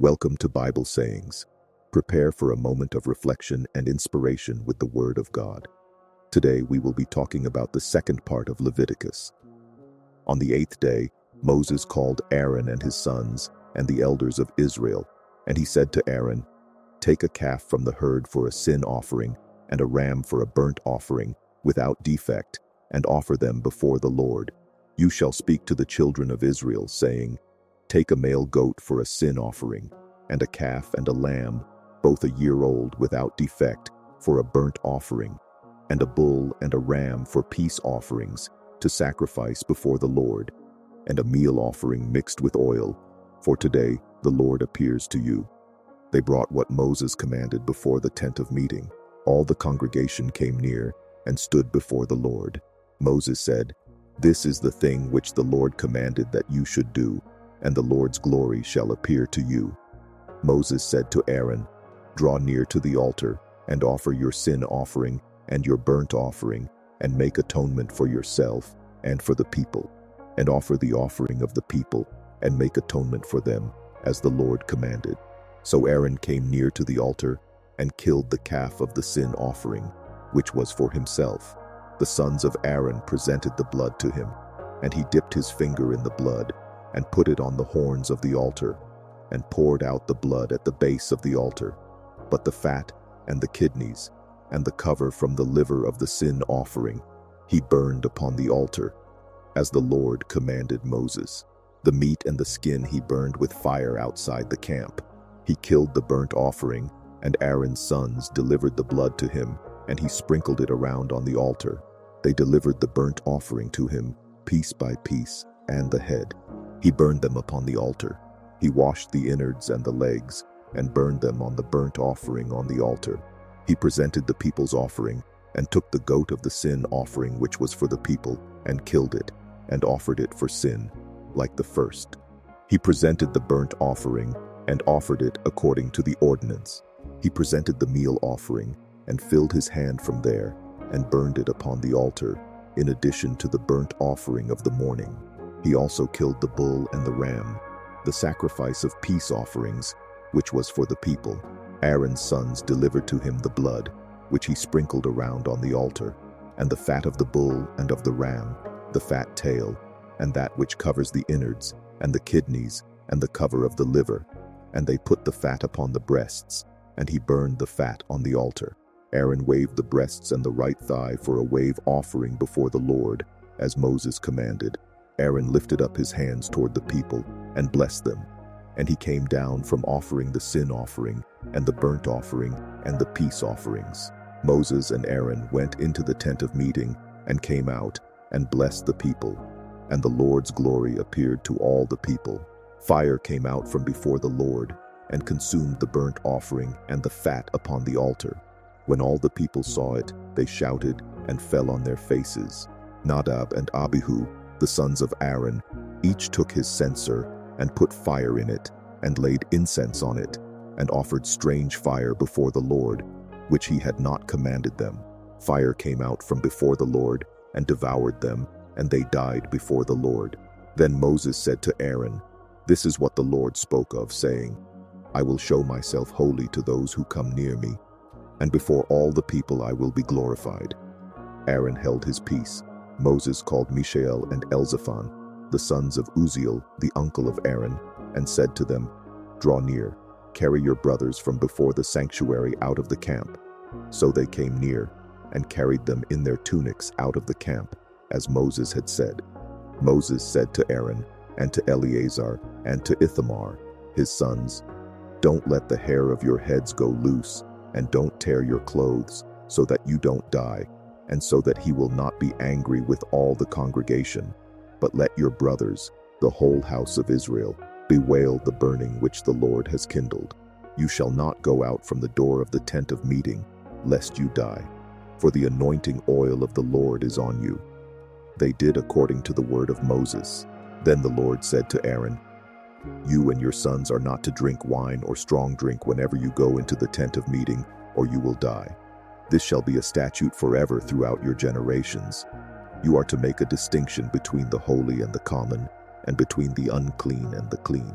Welcome to Bible Sayings. Prepare for a moment of reflection and inspiration with the Word of God. Today we will be talking about the second part of Leviticus. On the 8th day, Moses called Aaron and his sons and the elders of Israel, and he said to Aaron, "Take a calf from the herd for a sin offering and a ram for a burnt offering, without defect, and offer them before the Lord. You shall speak to the children of Israel, saying, Take a male goat for a sin offering, and a calf and a lamb, both a year old without defect, for a burnt offering, and a bull and a ram for peace offerings, to sacrifice before the Lord, and a meal offering mixed with oil, for today the Lord appears to you." They brought what Moses commanded before the tent of meeting. All the congregation came near and stood before the Lord. Moses said, "This is the thing which the Lord commanded that you should do, and the Lord's glory shall appear to you." Moses said to Aaron, "Draw near to the altar, and offer your sin offering and your burnt offering, and make atonement for yourself and for the people, and offer the offering of the people, and make atonement for them, as the Lord commanded." So Aaron came near to the altar, and killed the calf of the sin offering, which was for himself. The sons of Aaron presented the blood to him, and he dipped his finger in the blood, and put it on the horns of the altar, and poured out the blood at the base of the altar. But the fat and the kidneys, and the cover from the liver of the sin offering, he burned upon the altar, as the Lord commanded Moses. The meat and the skin he burned with fire outside the camp. He killed the burnt offering, and Aaron's sons delivered the blood to him, and he sprinkled it around on the altar. They delivered the burnt offering to him, piece by piece, and the head. He burned them upon the altar. He washed the innards and the legs, and burned them on the burnt offering on the altar. He presented the people's offering, and took the goat of the sin offering which was for the people, and killed it, and offered it for sin, like the first. He presented the burnt offering, and offered it according to the ordinance. He presented the meal offering, and filled his hand from there, and burned it upon the altar, in addition to the burnt offering of the morning. He also killed the bull and the ram, the sacrifice of peace offerings, which was for the people. Aaron's sons delivered to him the blood, which he sprinkled around on the altar, and the fat of the bull and of the ram, the fat tail, and that which covers the innards, and the kidneys, and the cover of the liver. And they put the fat upon the breasts, and he burned the fat on the altar. Aaron waved the breasts and the right thigh for a wave offering before the Lord, as Moses commanded. Aaron lifted up his hands toward the people and blessed them. And he came down from offering the sin offering and the burnt offering and the peace offerings. Moses and Aaron went into the tent of meeting and came out and blessed the people. And the Lord's glory appeared to all the people. Fire came out from before the Lord and consumed the burnt offering and the fat upon the altar. When all the people saw it, they shouted and fell on their faces. Nadab and Abihu, the sons of Aaron, each took his censer and put fire in it, and laid incense on it, and offered strange fire before the Lord, which he had not commanded them. Fire came out from before the Lord, and devoured them, and they died before the Lord. Then Moses said to Aaron, "This is what the Lord spoke of, saying, I will show myself holy to those who come near me, and before all the people I will be glorified." Aaron held his peace. Moses called Mishael and Elzaphan, the sons of Uzziel, the uncle of Aaron, and said to them, "Draw near, carry your brothers from before the sanctuary out of the camp." So they came near, and carried them in their tunics out of the camp, as Moses had said. Moses said to Aaron, and to Eleazar, and to Ithamar, his sons, "Don't let the hair of your heads go loose, and don't tear your clothes, so that you don't die, and so that he will not be angry with all the congregation. But let your brothers, the whole house of Israel, bewail the burning which the Lord has kindled. You shall not go out from the door of the tent of meeting, lest you die, for the anointing oil of the Lord is on you." They did according to the word of Moses. Then the Lord said to Aaron, "You and your sons are not to drink wine or strong drink whenever you go into the tent of meeting, or you will die. This shall be a statute forever throughout your generations. You are to make a distinction between the holy and the common, and between the unclean and the clean.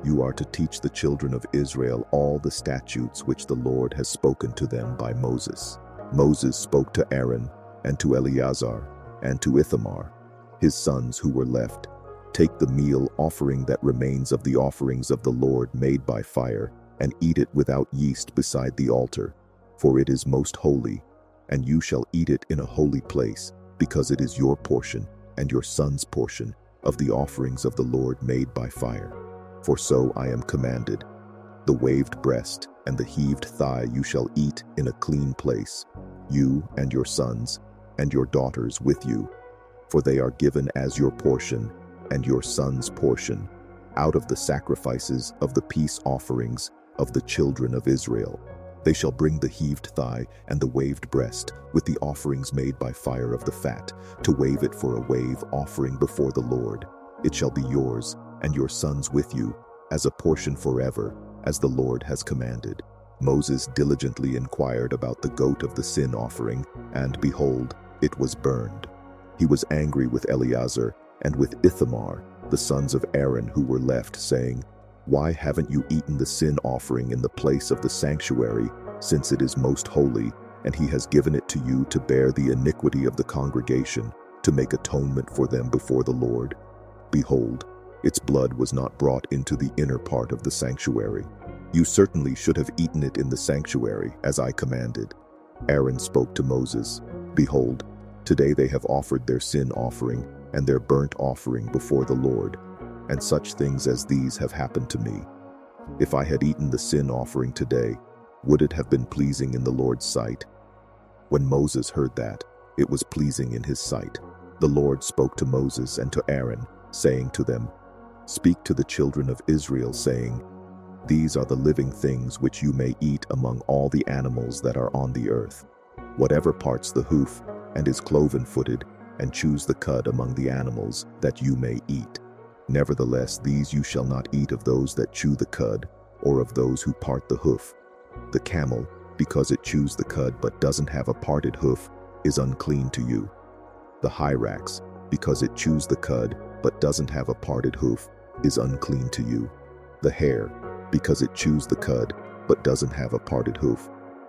You are to teach the children of Israel all the statutes which the Lord has spoken to them by Moses. Moses spoke to Aaron and to Eleazar and to Ithamar, his sons who were left. Take the meal offering that remains of the offerings of the Lord made by fire, and eat it without yeast beside the altar, for it is most holy, and you shall eat it in a holy place, because it is your portion and your son's portion of the offerings of the Lord made by fire. For so I am commanded. The waved breast and the heaved thigh you shall eat in a clean place, you and your sons and your daughters with you, for they are given as your portion and your son's portion, out of the sacrifices of the peace offerings of the children of Israel. They shall bring the heaved thigh and the waved breast with the offerings made by fire of the fat, to wave it for a wave offering before the Lord. It shall be yours and your sons with you, as a portion forever, as the Lord has commanded. Moses diligently inquired about the goat of the sin offering, and behold, it was burned. He was angry with Eleazar and with Ithamar, the sons of Aaron who were left, saying, Why haven't you eaten the sin offering in the place of the sanctuary, since it is most holy, and he has given it to you to bear the iniquity of the congregation, to make atonement for them before the Lord? Behold, its blood was not brought into the inner part of the sanctuary. You certainly should have eaten it in the sanctuary, as I commanded. Aaron spoke to Moses, Behold, today they have offered their sin offering and their burnt offering before the Lord, and such things as these have happened to me. If I had eaten the sin offering today, would it have been pleasing in the Lord's sight? When Moses heard that, it was pleasing in his sight. The Lord spoke to Moses and to Aaron, saying to them, Speak to the children of Israel, saying, These are the living things which you may eat among all the animals that are on the earth. Whatever parts the hoof, and is cloven-footed, and chews the cud among the animals, that you may eat. Nevertheless, these you shall not eat of those that chew the cud, or of those who part the hoof. The camel, because it chews the cud but doesn't have a parted hoof, is unclean to you. The hyrax, because it chews the cud but doesn't have a parted hoof, is unclean to you. The hare, because it chews the cud but doesn't have a parted hoof,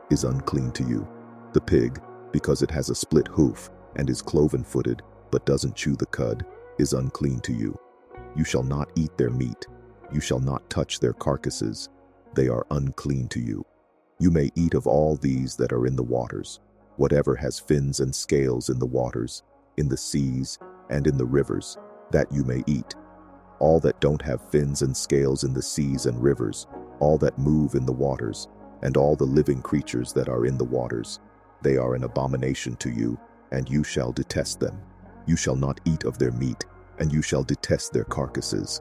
is unclean to you. The pig, because it has a split hoof and is cloven-footed but doesn't chew the cud, is unclean to you. You shall not eat their meat. You shall not touch their carcasses. They are unclean to you. You may eat of all these that are in the waters, whatever has fins and scales in the waters, in the seas and in the rivers, that you may eat. All that don't have fins and scales in the seas and rivers, all that move in the waters, and all the living creatures that are in the waters, they are an abomination to you, and you shall detest them. You shall not eat of their meat, and you shall detest their carcasses.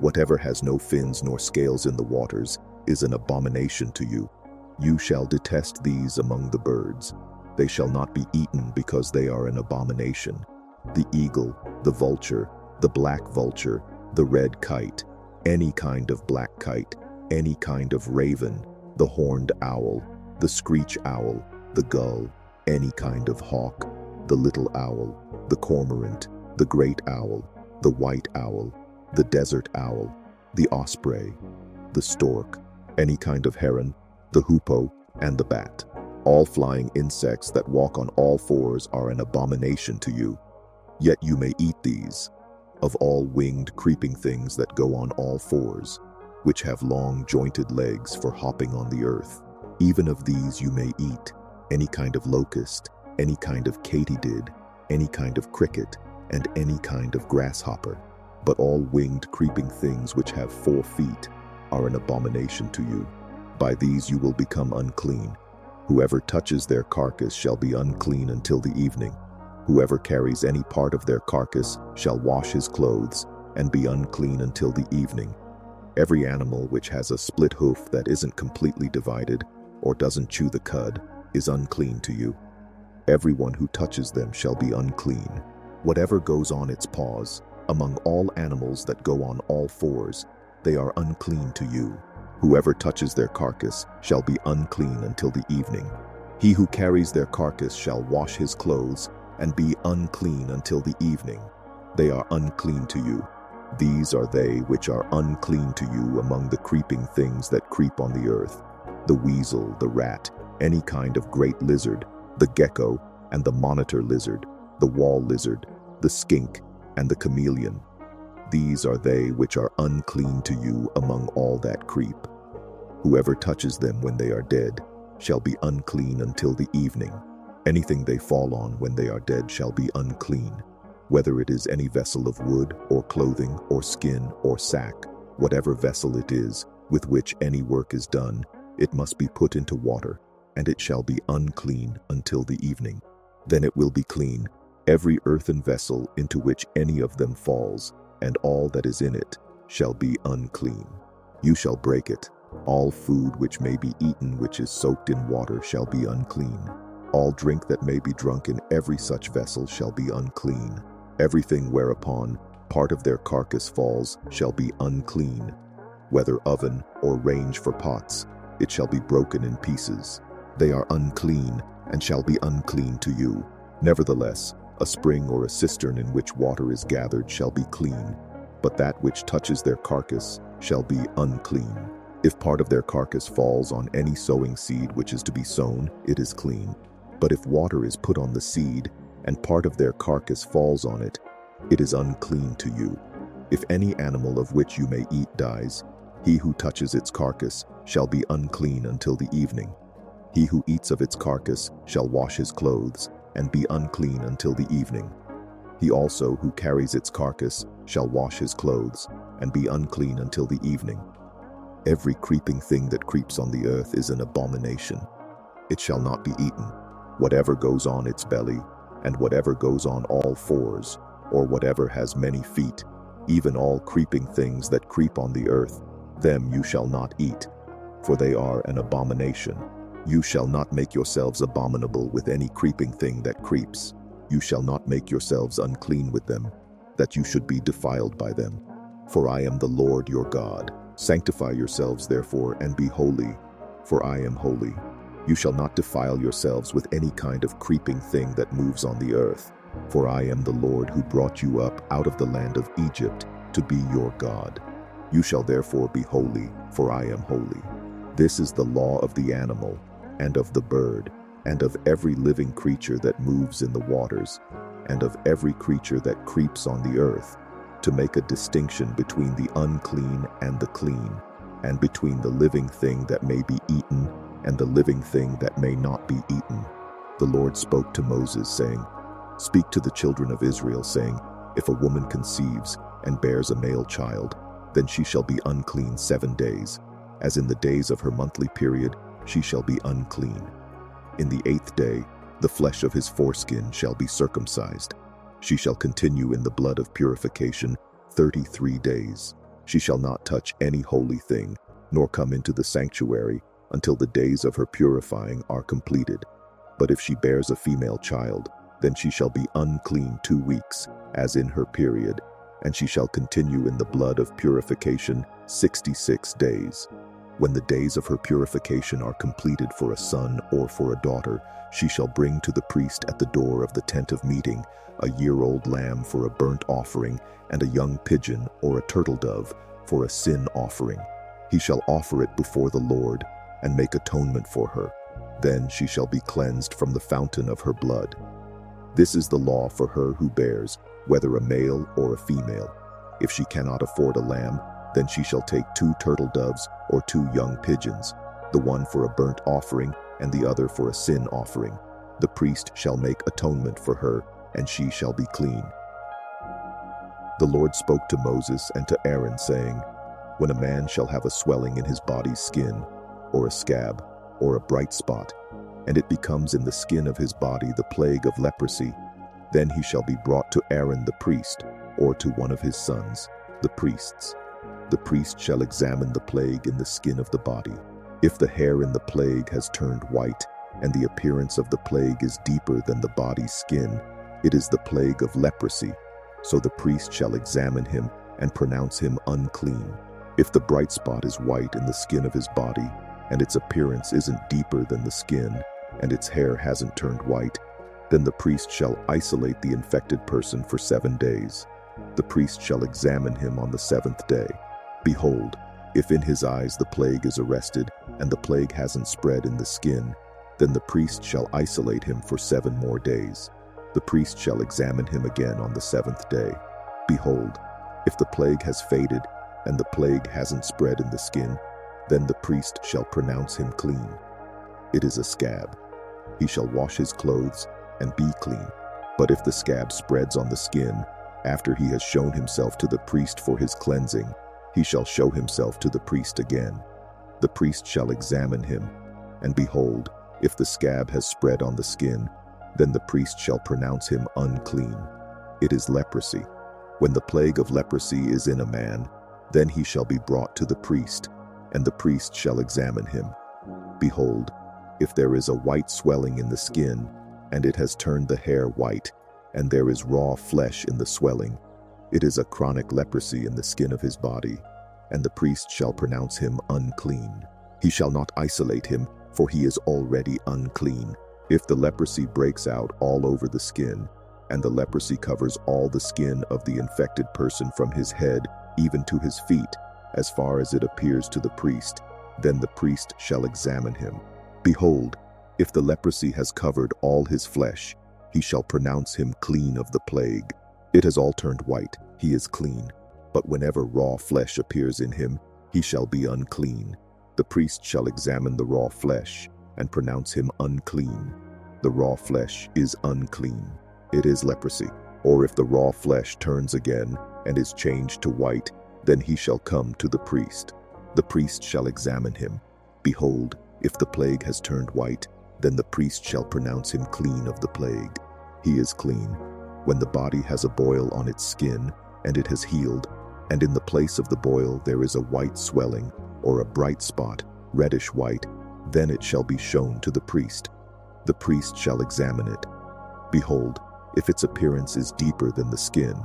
Whatever has no fins nor scales in the waters is an abomination to you. You shall detest these among the birds. They shall not be eaten because they are an abomination. The eagle, the vulture, the black vulture, the red kite, any kind of black kite, any kind of raven, the horned owl, the screech owl, the gull, any kind of hawk, the little owl, the cormorant, the great owl, the white owl, the desert owl, the osprey, the stork, any kind of heron, the hoopoe, and the bat. All flying insects that walk on all fours are an abomination to you. Yet you may eat these. Of all winged creeping things that go on all fours, which have long jointed legs for hopping on the earth, even of these you may eat. Any kind of locust, any kind of katydid, any kind of cricket, and any kind of grasshopper. But all winged creeping things which have 4 feet are an abomination to you. By these you will become unclean. Whoever touches their carcass shall be unclean until the evening. Whoever carries any part of their carcass shall wash his clothes and be unclean until the evening. Every animal which has a split hoof that isn't completely divided or doesn't chew the cud is unclean to you. Everyone who touches them shall be unclean. Whatever goes on its paws, among all animals that go on all fours, they are unclean to you. Whoever touches their carcass shall be unclean until the evening. He who carries their carcass shall wash his clothes and be unclean until the evening. They are unclean to you. These are they which are unclean to you among the creeping things that creep on the earth: the weasel, the rat, any kind of great lizard, the gecko and the monitor lizard, the wall lizard, the skink and the chameleon. These are they which are unclean to you among all that creep. Whoever touches them when they are dead shall be unclean until the evening. Anything they fall on when they are dead shall be unclean, whether it is any vessel of wood or clothing or skin or sack, whatever vessel it is with which any work is done, it must be put into water, and it shall be unclean until the evening. Then it will be clean, every earthen vessel into which any of them falls, and all that is in it shall be unclean. You shall break it. All food which may be eaten which is soaked in water shall be unclean. All drink that may be drunk in every such vessel shall be unclean. Everything whereupon part of their carcass falls shall be unclean. Whether oven or range for pots, it shall be broken in pieces. They are unclean, and shall be unclean to you. Nevertheless, a spring or a cistern in which water is gathered shall be clean, but that which touches their carcass shall be unclean. If part of their carcass falls on any sowing seed which is to be sown, it is clean. But if water is put on the seed, and part of their carcass falls on it, it is unclean to you. If any animal of which you may eat dies, he who touches its carcass shall be unclean until the evening. He who eats of its carcass shall wash his clothes, and be unclean until the evening. He also who carries its carcass shall wash his clothes, and be unclean until the evening. Every creeping thing that creeps on the earth is an abomination. It shall not be eaten. Whatever goes on its belly, and whatever goes on all fours, or whatever has many feet, even all creeping things that creep on the earth, them you shall not eat, for they are an abomination. You shall not make yourselves abominable with any creeping thing that creeps. You shall not make yourselves unclean with them, that you should be defiled by them. For I am the Lord your God. Sanctify yourselves therefore, and be holy, for I am holy. You shall not defile yourselves with any kind of creeping thing that moves on the earth, for I am the Lord who brought you up out of the land of Egypt to be your God. You shall therefore be holy, for I am holy. This is the law of the animal, and of the bird, and of every living creature that moves in the waters, and of every creature that creeps on the earth, to make a distinction between the unclean and the clean, and between the living thing that may be eaten and the living thing that may not be eaten. The Lord spoke to Moses, saying, Speak to the children of Israel, saying, If a woman conceives and bears a male child, then she shall be unclean 7 days. As in the days of her monthly period, she shall be unclean. In the 8th day, the flesh of his foreskin shall be circumcised. She shall continue in the blood of purification 33 days. She shall not touch any holy thing, nor come into the sanctuary until the days of her purifying are completed. But if she bears a female child, then she shall be unclean 2 weeks, as in her period, and she shall continue in the blood of purification 66 days. When the days of her purification are completed for a son or for a daughter, she shall bring to the priest at the door of the tent of meeting a year-old lamb for a burnt offering, and a young pigeon or a turtle dove for a sin offering. He shall offer it before the Lord, and make atonement for her. Then she shall be cleansed from the fountain of her blood. This is the law for her who bears, whether a male or a female. If she cannot afford a lamb, then she shall take 2 turtle doves or 2 young pigeons, the one for a burnt offering and the other for a sin offering. The priest shall make atonement for her, and she shall be clean. The Lord spoke to Moses and to Aaron, saying, When a man shall have a swelling in his body's skin, or a scab, or a bright spot, and it becomes in the skin of his body the plague of leprosy, then he shall be brought to Aaron the priest, or to one of his sons, the priests. The priest shall examine the plague in the skin of the body. If the hair in the plague has turned white, and the appearance of the plague is deeper than the body's skin, it is the plague of leprosy. So the priest shall examine him and pronounce him unclean. If the bright spot is white in the skin of his body, and its appearance isn't deeper than the skin, and its hair hasn't turned white, then the priest shall isolate the infected person for 7 days. The priest shall examine him on the 7th day. Behold, if in his eyes the plague is arrested, and the plague hasn't spread in the skin, then the priest shall isolate him for 7 more days. The priest shall examine him again on the 7th day. Behold, if the plague has faded, and the plague hasn't spread in the skin, then the priest shall pronounce him clean. It is a scab. He shall wash his clothes and be clean. But if the scab spreads on the skin, after he has shown himself to the priest for his cleansing, he shall show himself to the priest again. The priest shall examine him, and behold, if the scab has spread on the skin, then the priest shall pronounce him unclean. It is leprosy. When the plague of leprosy is in a man, then he shall be brought to the priest, and the priest shall examine him. Behold, if there is a white swelling in the skin, and it has turned the hair white, and there is raw flesh in the swelling, it is a chronic leprosy in the skin of his body, and the priest shall pronounce him unclean. He shall not isolate him, for he is already unclean. If the leprosy breaks out all over the skin, and the leprosy covers all the skin of the infected person from his head even to his feet, as far as it appears to the priest, then the priest shall examine him. Behold, if the leprosy has covered all his flesh, he shall pronounce him clean of the plague. It has all turned white, he is clean. But whenever raw flesh appears in him, he shall be unclean. The priest shall examine the raw flesh and pronounce him unclean. The raw flesh is unclean. It is leprosy. Or if the raw flesh turns again and is changed to white, then he shall come to the priest. The priest shall examine him. Behold, if the plague has turned white, then the priest shall pronounce him clean of the plague. He is clean. When the body has a boil on its skin, and it has healed, and in the place of the boil there is a white swelling, or a bright spot, reddish white, then it shall be shown to the priest. The priest shall examine it. Behold, if its appearance is deeper than the skin,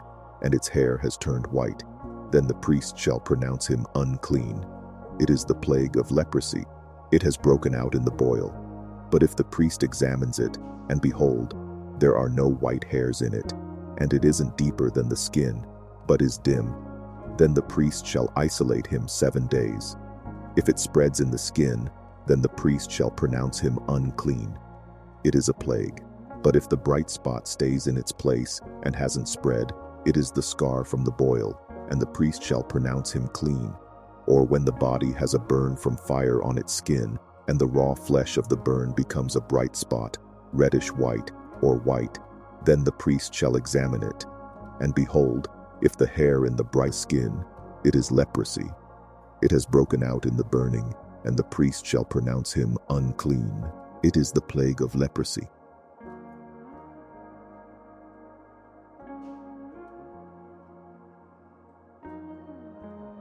and its hair has turned white, then the priest shall pronounce him unclean. It is the plague of leprosy. It has broken out in the boil. But if the priest examines it, and behold, there are no white hairs in it, and it isn't deeper than the skin, but is dim, then the priest shall isolate him 7 days. If it spreads in the skin, then the priest shall pronounce him unclean. It is a plague. But if the bright spot stays in its place and hasn't spread, it is the scar from the boil, and the priest shall pronounce him clean. Or when the body has a burn from fire on its skin, and the raw flesh of the burn becomes a bright spot, reddish white, or white, then the priest shall examine it. And behold, if the hair in the bright skin, it is leprosy. It has broken out in the burning, and the priest shall pronounce him unclean. It is the plague of leprosy.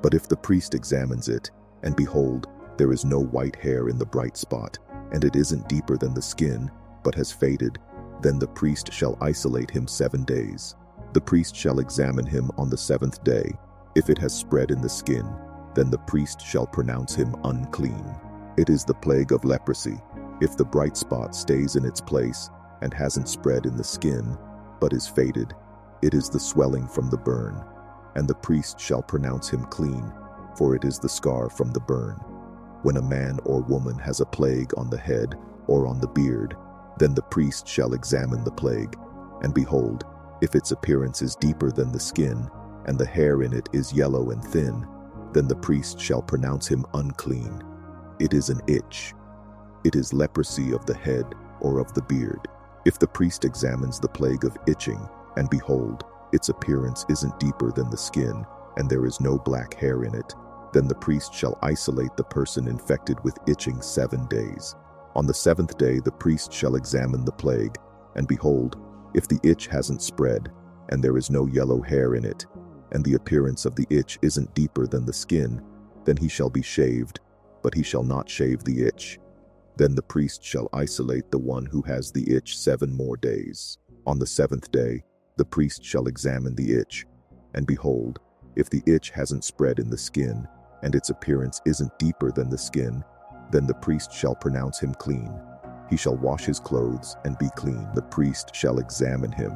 But if the priest examines it, and behold, there is no white hair in the bright spot, and it isn't deeper than the skin, but has faded, then the priest shall isolate him 7 days. The priest shall examine him on the 7th day. If it has spread in the skin, then the priest shall pronounce him unclean. It is the plague of leprosy. If the bright spot stays in its place and hasn't spread in the skin, but is faded, it is the swelling from the burn. And the priest shall pronounce him clean, for it is the scar from the burn. When a man or woman has a plague on the head or on the beard, then the priest shall examine the plague. And behold, if its appearance is deeper than the skin, and the hair in it is yellow and thin, then the priest shall pronounce him unclean. It is an itch. It is leprosy of the head or of the beard. If the priest examines the plague of itching, and behold, its appearance isn't deeper than the skin, and there is no black hair in it, then the priest shall isolate the person infected with itching 7 days. On the 7th day the priest shall examine the plague, and behold, if the itch hasn't spread, and there is no yellow hair in it, and the appearance of the itch isn't deeper than the skin, then he shall be shaved, but he shall not shave the itch. Then the priest shall isolate the one who has the itch 7 more days. On the 7th day, the priest shall examine the itch, and behold, if the itch hasn't spread in the skin, and its appearance isn't deeper than the skin, then the priest shall pronounce him clean. He shall wash his clothes and be clean. The priest shall examine him,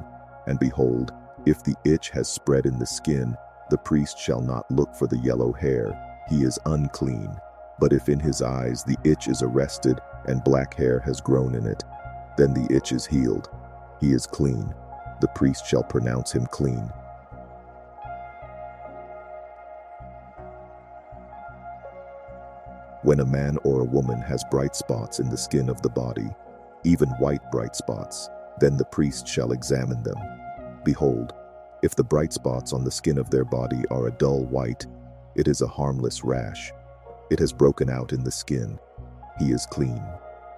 and behold, If the itch has spread in the skin, the priest shall not look for the yellow hair. He is unclean. But if in his eyes the itch is arrested and black hair has grown in it, then the itch is healed. He is clean. The priest shall pronounce him clean. When a man or a woman has bright spots in the skin of the body, even white bright spots, then the priest shall examine them. Behold, if the bright spots on the skin of their body are a dull white, it is a harmless rash. It has broken out in the skin. He is clean.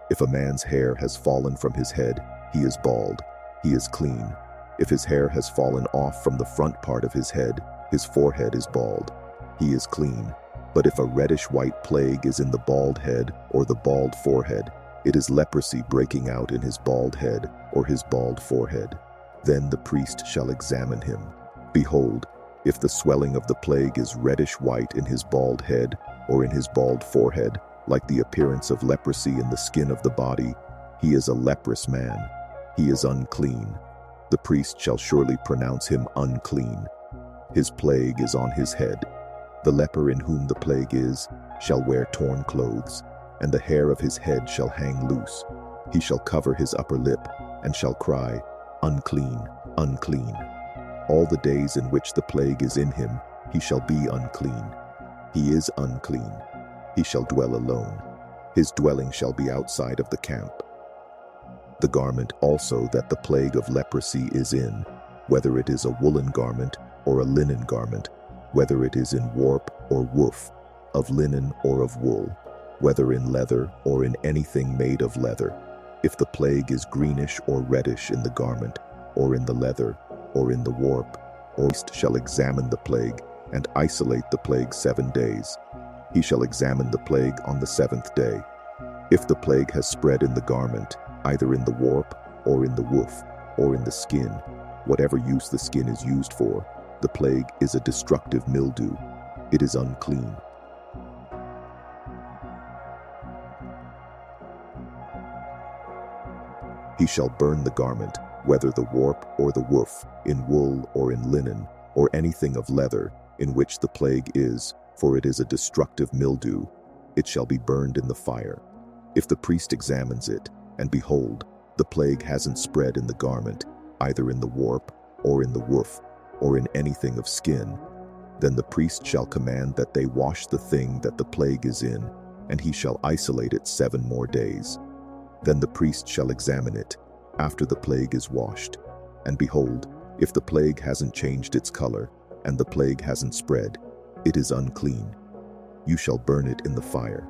If a man's hair has fallen from his head, he is bald. He is clean. If his hair has fallen off from the front part of his head, his forehead is bald. He is clean. But if a reddish-white plague is in the bald head or the bald forehead, it is leprosy breaking out in his bald head or his bald forehead. Then the priest shall examine him. Behold, if the swelling of the plague is reddish-white in his bald head or in his bald forehead, like the appearance of leprosy in the skin of the body, he is a leprous man. He is unclean. The priest shall surely pronounce him unclean. His plague is on his head. The leper in whom the plague is shall wear torn clothes, and the hair of his head shall hang loose. He shall cover his upper lip, and shall cry, Unclean, unclean. All the days in which the plague is in him, he shall be unclean. He is unclean. He shall dwell alone. His dwelling shall be outside of the camp. The garment also that the plague of leprosy is in, whether it is a woolen garment or a linen garment, whether it is in warp or woof, of linen or of wool, whether in leather or in anything made of leather, if the plague is greenish or reddish in the garment, or in the leather, or in the warp, the priest shall examine the plague and isolate the plague 7 days. He shall examine the plague on the 7th day. If the plague has spread in the garment, either in the warp, or in the woof, or in the skin, whatever use the skin is used for, the plague is a destructive mildew. It is unclean. He shall burn the garment, whether the warp or the woof, in wool or in linen, or anything of leather, in which the plague is, for it is a destructive mildew. It shall be burned in the fire. If the priest examines it, and behold, the plague hasn't spread in the garment, either in the warp, or in the woof, or in anything of skin, then the priest shall command that they wash the thing that the plague is in, and he shall isolate it 7 more days. Then the priest shall examine it, after the plague is washed. And behold, if the plague hasn't changed its color, and the plague hasn't spread, it is unclean. You shall burn it in the fire.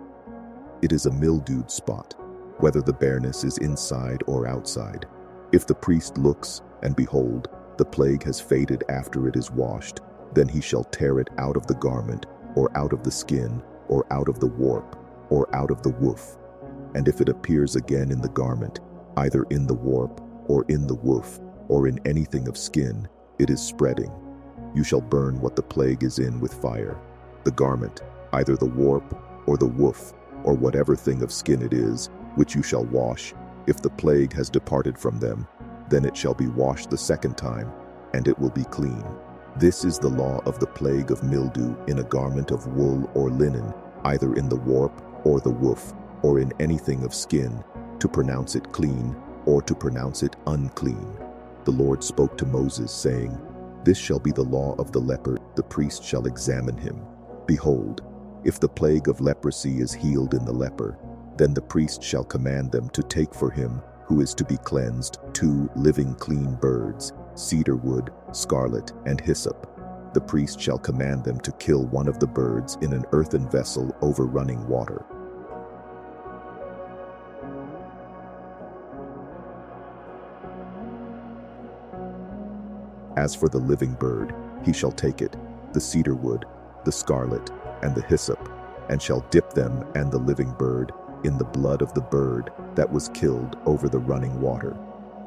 It is a mildewed spot, whether the bareness is inside or outside. If the priest looks, and behold, the plague has faded after it is washed, then he shall tear it out of the garment, or out of the skin, or out of the warp, or out of the woof. And if it appears again in the garment, either in the warp, or in the woof, or in anything of skin, it is spreading. You shall burn what the plague is in with fire. The garment, either the warp, or the woof, or whatever thing of skin it is, which you shall wash, if the plague has departed from them, then it shall be washed the 2nd time, and it will be clean. This is the law of the plague of mildew in a garment of wool or linen, either in the warp or the woof, or in anything of skin, to pronounce it clean or to pronounce it unclean. The Lord spoke to Moses, saying, This shall be the law of the leper, the priest shall examine him. Behold, if the plague of leprosy is healed in the leper, then the priest shall command them to take for him, who is to be cleansed, 2 living clean birds, cedar wood, scarlet, and hyssop. The priest shall command them to kill one of the birds in an earthen vessel over running water. As for the living bird, he shall take it, the cedar wood, the scarlet, and the hyssop, and shall dip them and the living bird in the blood of the bird that was killed over the running water.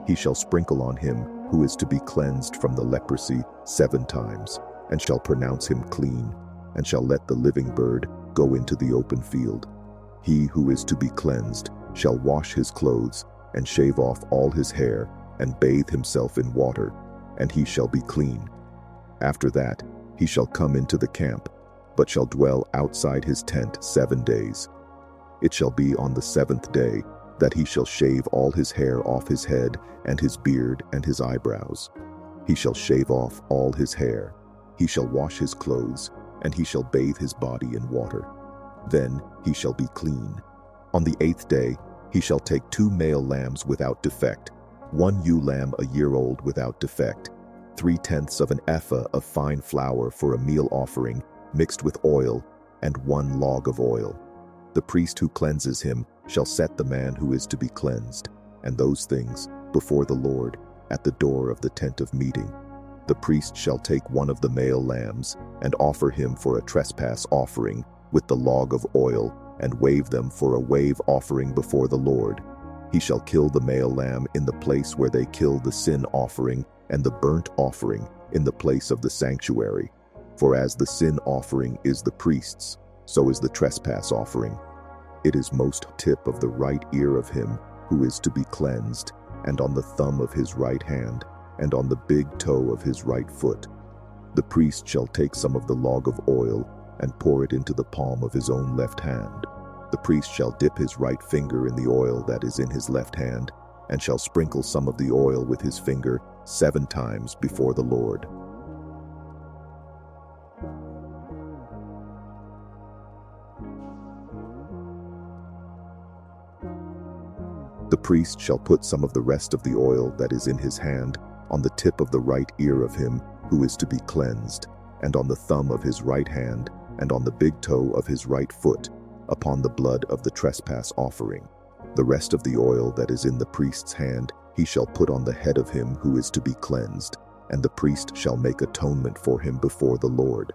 He shall sprinkle on him who is to be cleansed from the leprosy 7 times, and shall pronounce him clean, and shall let the living bird go into the open field. He who is to be cleansed shall wash his clothes, and shave off all his hair, and bathe himself in water, and he shall be clean. After that, he shall come into the camp, but shall dwell outside his tent 7 days. It shall be on the 7th day that he shall shave all his hair off his head, and his beard and his eyebrows. He shall shave off all his hair. He shall wash his clothes, and he shall bathe his body in water. Then he shall be clean. On the 8th day, he shall take 2 male lambs without defect, 1 ewe lamb a year old without defect, 3/10 of an ephah of fine flour for a meal offering, mixed with oil, and 1 log of oil. The priest who cleanses him shall set the man who is to be cleansed, and those things, before the Lord, at the door of the tent of meeting. The priest shall take 1 of the male lambs, and offer him for a trespass offering, with the log of oil, and wave them for a wave offering before the Lord. He shall kill the male lamb in the place where they kill the sin offering, and the burnt offering in the place of the sanctuary. For as the sin offering is the priest's, so is the trespass offering. It is most tip of the right ear of him who is to be cleansed, and on the thumb of his right hand, and on the big toe of his right foot. The priest shall take some of the log of oil, and pour it into the palm of his own left hand. The priest shall dip his right finger in the oil that is in his left hand, and shall sprinkle some of the oil with his finger 7 times before the Lord. The priest shall put some of the rest of the oil that is in his hand on the tip of the right ear of him who is to be cleansed, and on the thumb of his right hand, and on the big toe of his right foot, upon the blood of the trespass offering. The rest of the oil that is in the priest's hand he shall put on the head of him who is to be cleansed, and the priest shall make atonement for him before the Lord.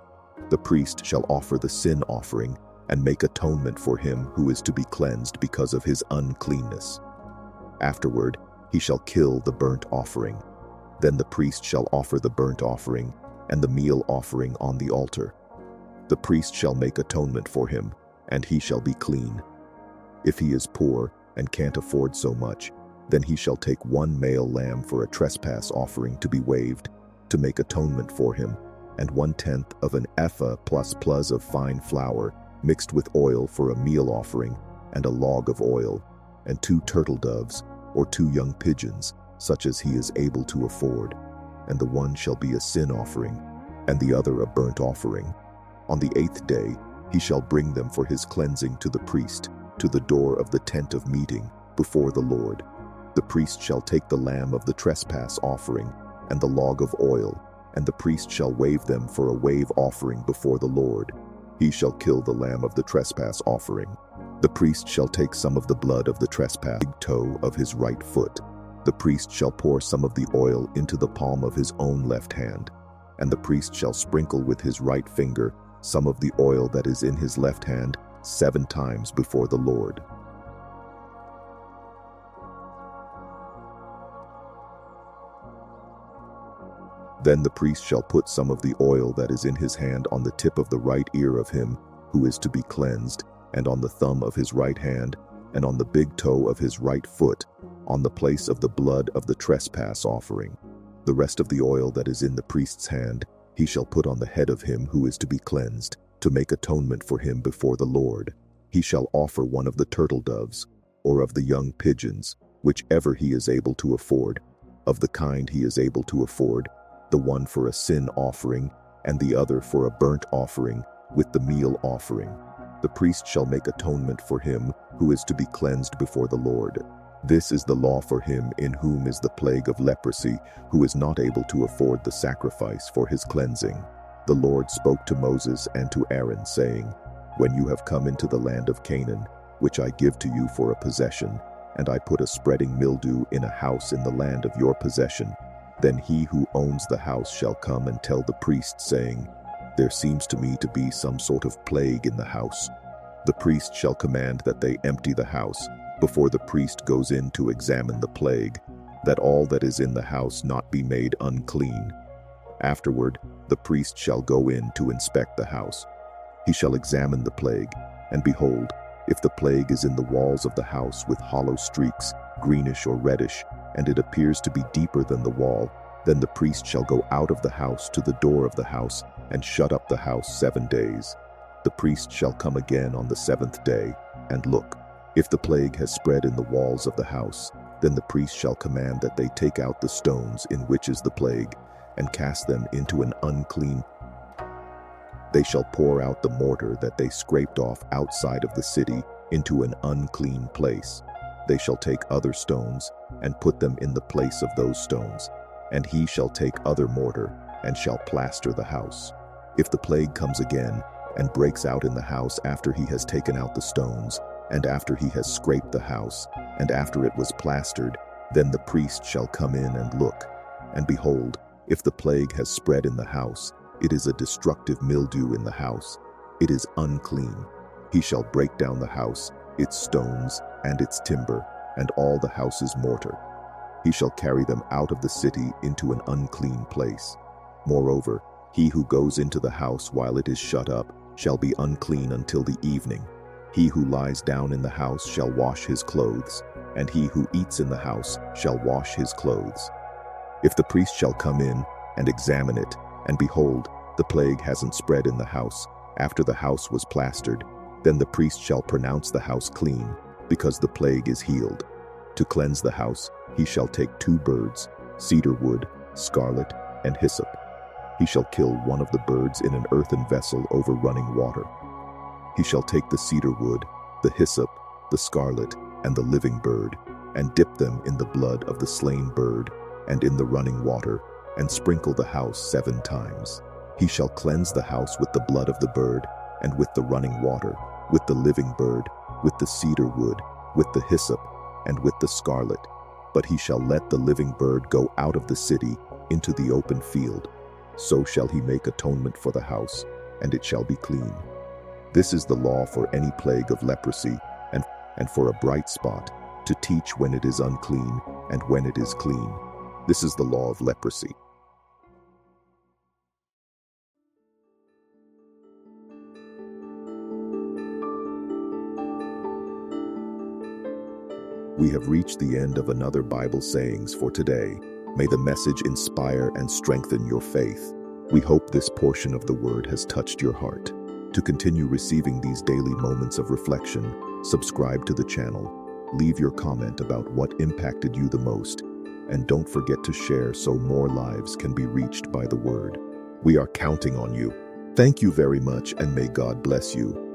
The priest shall offer the sin offering, and make atonement for him who is to be cleansed because of his uncleanness. Afterward, he shall kill the burnt offering. Then the priest shall offer the burnt offering and the meal offering on the altar. The priest shall make atonement for him, and he shall be clean. If he is poor and can't afford so much, then he shall take 1 male lamb for a trespass offering to be waved, to make atonement for him, and 1/10 of an ephah plus of fine flour, mixed with oil for a meal offering, and a log of oil, and 2 turtle doves, or 2 young pigeons, such as he is able to afford. And the one shall be a sin offering, and the other a burnt offering. On the 8th day he shall bring them for his cleansing to the priest, to the door of the tent of meeting, before the Lord. The priest shall take the lamb of the trespass offering, and the log of oil, and the priest shall wave them for a wave offering before the Lord. He shall kill the lamb of the trespass offering. The priest shall take some of the blood of the trespass big toe of his right foot. The priest shall pour some of the oil into the palm of his own left hand, and the priest shall sprinkle with his right finger some of the oil that is in his left hand 7 times before the Lord. Then the priest shall put some of the oil that is in his hand on the tip of the right ear of him who is to be cleansed, and on the thumb of his right hand, and on the big toe of his right foot, on the place of the blood of the trespass offering. The rest of the oil that is in the priest's hand he shall put on the head of him who is to be cleansed, to make atonement for him before the Lord. He shall offer 1 of the turtle doves, or of the young pigeons, whichever he is able to afford, of the kind he is able to afford, the one for a sin offering, and the other for a burnt offering, with the meal offering. The priest shall make atonement for him who is to be cleansed before the Lord. This is the law for him in whom is the plague of leprosy, who is not able to afford the sacrifice for his cleansing. The Lord spoke to Moses and to Aaron, saying, When you have come into the land of Canaan, which I give to you for a possession, and I put a spreading mildew in a house in the land of your possession, then he who owns the house shall come and tell the priest, saying, There seems to me to be some sort of plague in the house. The priest shall command that they empty the house, before the priest goes in to examine the plague, that all that is in the house not be made unclean. Afterward, the priest shall go in to inspect the house. He shall examine the plague, and behold, if the plague is in the walls of the house with hollow streaks, greenish or reddish, and it appears to be deeper than the wall, Then the priest shall go out of the house to the door of the house and shut up the house 7 days. The priest shall come again on the 7th day and look. If the plague has spread in the walls of the house, then the priest shall command that they take out the stones in which is the plague and cast them into an unclean. They shall pour out the mortar that they scraped off outside of the city into an unclean place. They shall take other stones and put them in the place of those stones, and he shall take other mortar and shall plaster the house. If the plague comes again and breaks out in the house after he has taken out the stones, and after he has scraped the house, and after it was plastered, then the priest shall come in and look. And behold, if the plague has spread in the house, it is a destructive mildew in the house. It is unclean. He shall break down the house, its stones, and its timber, and all the house's mortar. He shall carry them out of the city into an unclean place. Moreover, he who goes into the house while it is shut up shall be unclean until the evening. He who lies down in the house shall wash his clothes, and he who eats in the house shall wash his clothes. If the priest shall come in and examine it, and behold, the plague hasn't spread in the house after the house was plastered, then the priest shall pronounce the house clean, because the plague is healed. To cleanse the house, he shall take 2 birds, cedar wood, scarlet, and hyssop. He shall kill one of the birds in an earthen vessel over running water. He shall take the cedar wood, the hyssop, the scarlet, and the living bird, and dip them in the blood of the slain bird and in the running water, and sprinkle the house 7 times. He shall cleanse the house with the blood of the bird, and with the running water, with the living bird, with the cedar wood, with the hyssop, and with the scarlet. But he shall let the living bird go out of the city into the open field. So shall he make atonement for the house, and it shall be clean. This is the law for any plague of leprosy, and for a bright spot, to teach when it is unclean and when it is clean. This is the law of leprosy. We have reached the end of another Bible sayings for today. May the message inspire and strengthen your faith. We hope this portion of the word has touched your heart. To continue receiving these daily moments of reflection, subscribe to the channel. Leave your comment about what impacted you the most, and don't forget to share so more lives can be reached by the word. We are counting on you. Thank you very much, and may God bless you.